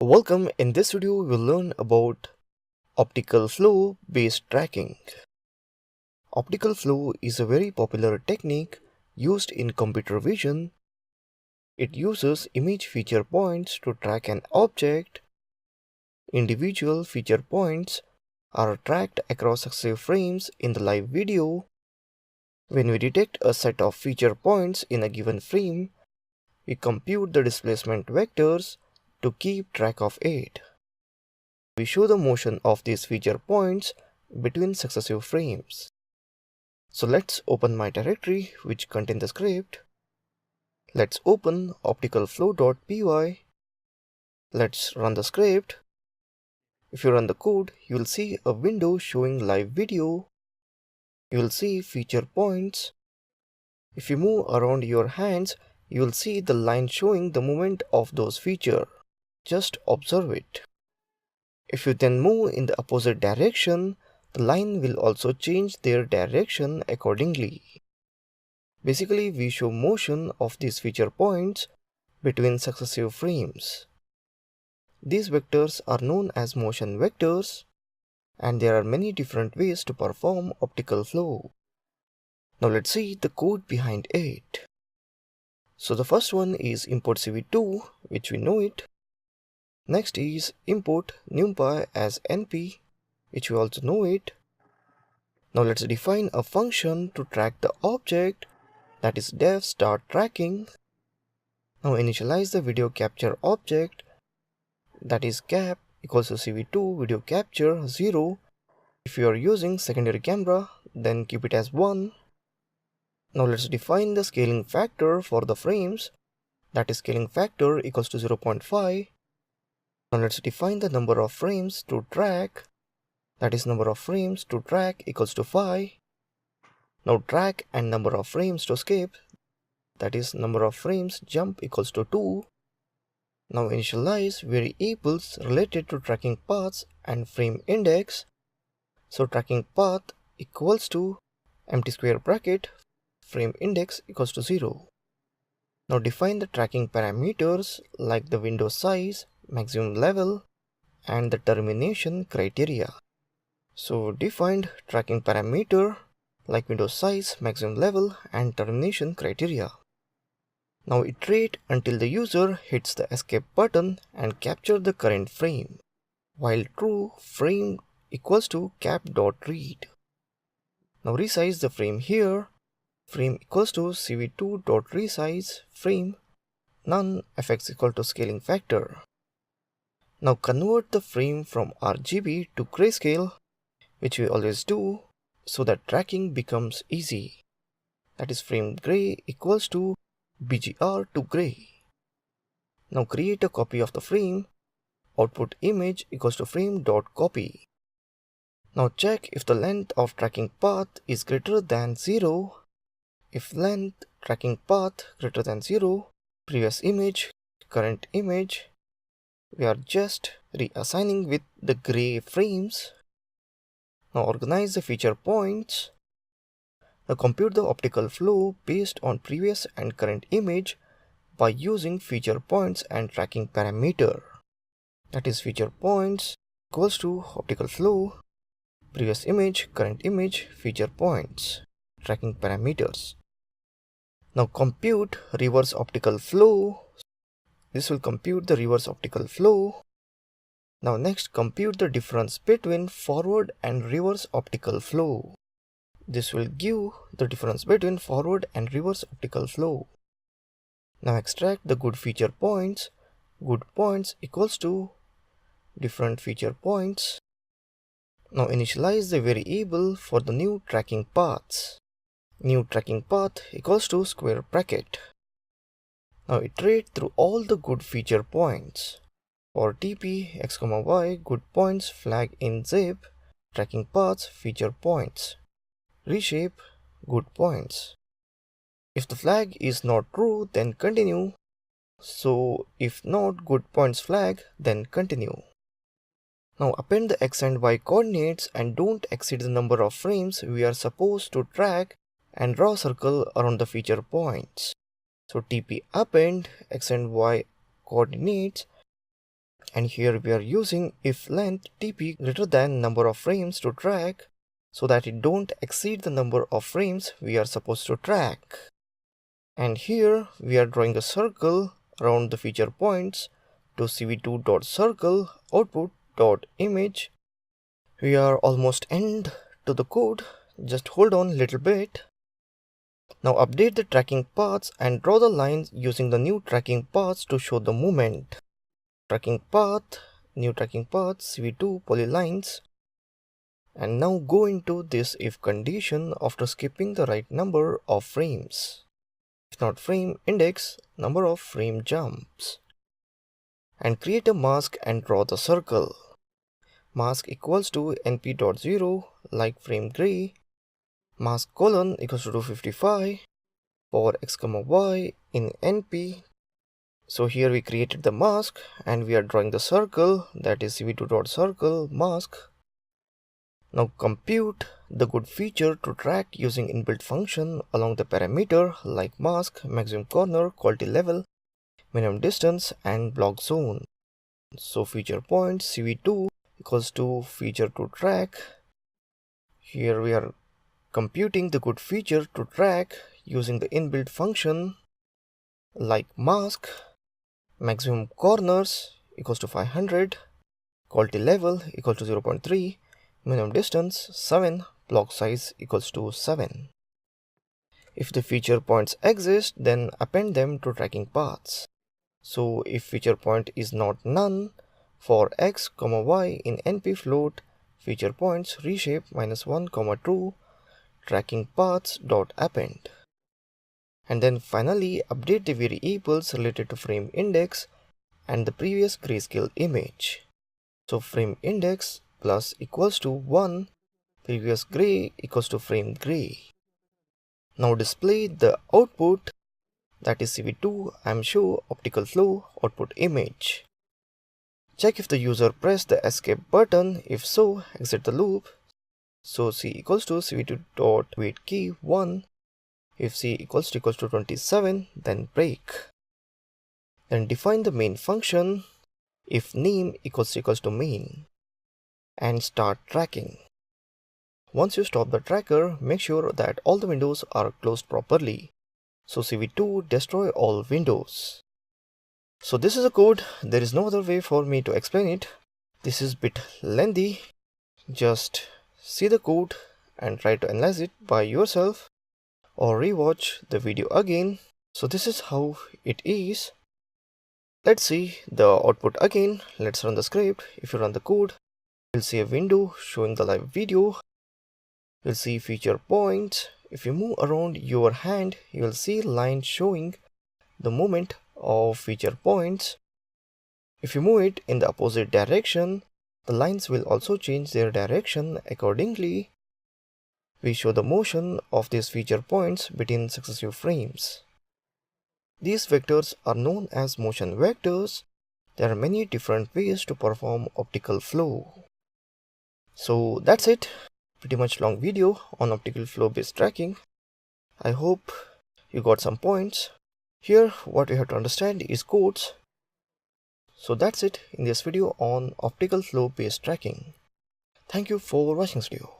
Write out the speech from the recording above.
Welcome. In this video, we'll learn about optical flow based tracking. Optical flow is a very popular technique used in computer vision. It uses image feature points to track an object. Individual feature points are tracked across successive frames in the live video. When we detect a set of feature points in a given frame, we compute the displacement vectors to keep track of it. We show the motion of these feature points between successive frames. So let's open my directory which contains the script. Let's open opticalflow.py. Let's run the script. If you run the code, you will see a window showing live video. You will see feature points. If you move around your hands, you will see the line showing the movement of those features. Just observe it. If you then move in the opposite direction, the line will also change their direction accordingly. Basically, we show motion of these feature points between successive frames. These vectors are known as motion vectors, and there are many different ways to perform optical flow. Now let's see the code behind it. So the first one is import CV2, which we know it. Next is import numpy as np, which we also know it. Now let's define a function to track the object, that is def start tracking. Now initialize the video capture object, that is cap equals to CV2 video capture 0. If you are using secondary camera, then keep it as 1. Now let's define the scaling factor for the frames, that is scaling factor equals to 0.5. Now let's define the number of frames to track, that is number of frames to track equals to 5. Now track and number of frames to skip, that is number of frames jump equals to 2. Now initialize variables related to tracking paths and frame index. So tracking path equals to empty square bracket frame index equals to 0. Now define the tracking parameters like the window size, maximum level, and the termination criteria. So defined tracking parameter like window size, maximum level, and termination criteria. Now iterate until the user hits the escape button and capture the current frame. While true, frame equals to cap.read. Now resize the frame here. Frame equals to cv2.resize frame none fx equal to scaling factor. Now convert the frame from RGB to grayscale, which we always do, so that tracking becomes easy. That is frame gray equals to BGR to gray. Now create a copy of the frame. Output image equals to frame.copy. Now check if the length of tracking path is greater than 0. If length tracking path greater than 0, previous image, current image, we are just reassigning with the gray frames. Now organize the feature points. Now compute the optical flow based on previous and current image by using feature points and tracking parameter. That is feature points equals to optical flow, previous image, current image, feature points, tracking parameters. Now compute reverse optical flow. This will compute the reverse optical flow. Now next compute the difference between forward and reverse optical flow. This will give the difference between forward and reverse optical flow. Now extract the good feature points. Good points equals to different feature points. Now initialize the variable for the new tracking paths. New tracking path equals to square bracket. Now iterate through all the good feature points. For TP, x, y, good points, flag in zip, tracking paths, feature points. Reshape, good points. If the flag is not true, then continue. So if not good points flag, then continue. Now append the x and y coordinates and don't exceed the number of frames we are supposed to track and draw a circle around the feature points. So TP append x and y coordinates And here we are using if length tp greater than number of frames to track, so that it don't exceed the number of frames we are supposed to track. And here we are drawing a circle around the feature points to cv2.circle output.image. We are almost end to the code, just hold on a little bit. Now update the tracking paths and draw the lines using the new tracking paths to show the movement. Tracking path, new tracking path, cv2 polylines. And now go into this if condition after skipping the right number of frames. If not frame index, number of frame jumps. And create a mask and draw the circle. Mask equals to np.0 like frame gray. Mask colon equals to 255 for x comma y in np. So here we created the mask and we are drawing the circle, that is cv2.circle mask. Now compute the good feature to track using inbuilt function along the parameter like mask, maximum corner, quality level, minimum distance and block zone. So feature point cv2 equals to feature to track. Here we are computing the good feature to track using the inbuilt function like mask, maximum corners equals to 500, quality level equals to 0.3, minimum distance 7, block size equals to 7. If the feature points exist, then append them to tracking paths. So if feature point is not none, for x, y in np float, feature points reshape -1, true, tracking paths dot append. And then finally update the variables related to frame index and the previous grayscale image. So frame index plus equals to 1, previous gray equals to frame gray. Now display the output, that is cv2 I'm show optical flow output image. Check if the user pressed the escape button, if so exit the loop. So c equals to cv2.wait key 1, if c equals to 27 then break. Then define the main function if name equals to main and start tracking. Once you stop the tracker, make sure that all the windows are closed properly. So cv2 destroy all windows. So this is a code, there is no other way for me to explain it. This is a bit lengthy, just see the code and try to analyze it by yourself or rewatch the video again. So this is how it is. Let's see the output again. Let's run the script. If you run the code, you'll see a window showing the live video. You'll see feature points. If you move around your hand, you'll see line showing the movement of feature points. If you move it in the opposite direction, the lines will also change their direction accordingly. We show the motion of these feature points between successive frames. These vectors are known as motion vectors. There are many different ways to perform optical flow. So that's it. Pretty much long video on optical flow based tracking. I hope you got some points. Here what you have to understand is codes. So that's it in this video on optical flow based tracking. Thank you for watching this video.